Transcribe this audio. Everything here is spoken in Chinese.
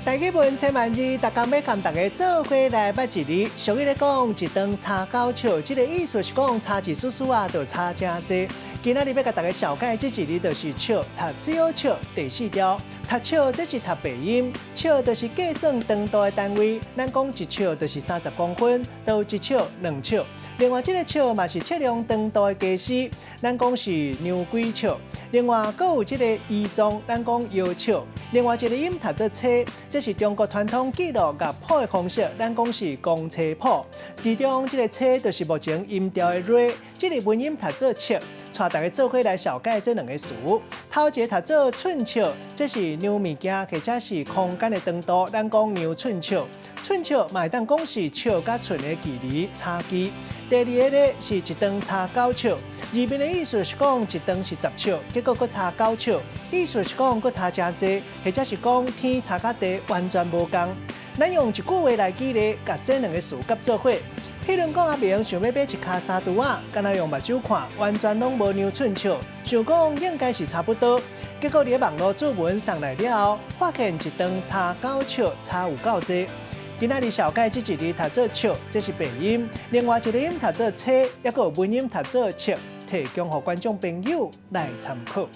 大家问千万字，大家要跟大家做伙来捌一字。俗语咧讲，一顿茶高笑，这个意思是讲差字叔叔啊，就差真济。今仔日要甲大家小解这一字，就是笑，读只有笑第四条。读笑这是读白音，笑就是计算长度的单位。咱讲一笑就是30公分，到一笑2笑。另外，这个笑嘛是测量长度的计时，咱讲是牛鬼笑。另外，还有这个仪状，咱讲腰笑。另外一个音读做车，这是中国传统记录甲谱的方式，咱讲是公车谱。其中这个车就是目前音调的瑞，这个文音读做笑。带大家做伙来小解这两个词。头一个读做寸笑，这是量物件或者是空间的长度，咱讲量寸笑。寸笑嘛会当讲是笑甲寸的距离差距。第二个咧是一顿差9笑，字面的意思是讲一顿是10笑，结果佫差9笑，意思是讲佫差真济，或者是讲天差甲地完全无同。咱用一句话来举例，甲这两个词夹做伙。迄阵讲阿明想要买一卡沙杜啊，敢若用目睭看，完全拢无量寸笑，想讲应该是差不多。结果伫网络注文上来了后，发现一顿差9笑，差有够济。今仔日小解这一字读做笑，这是白音；另外一个音读做车，也有文音读做笑，提供予观众朋友来参考。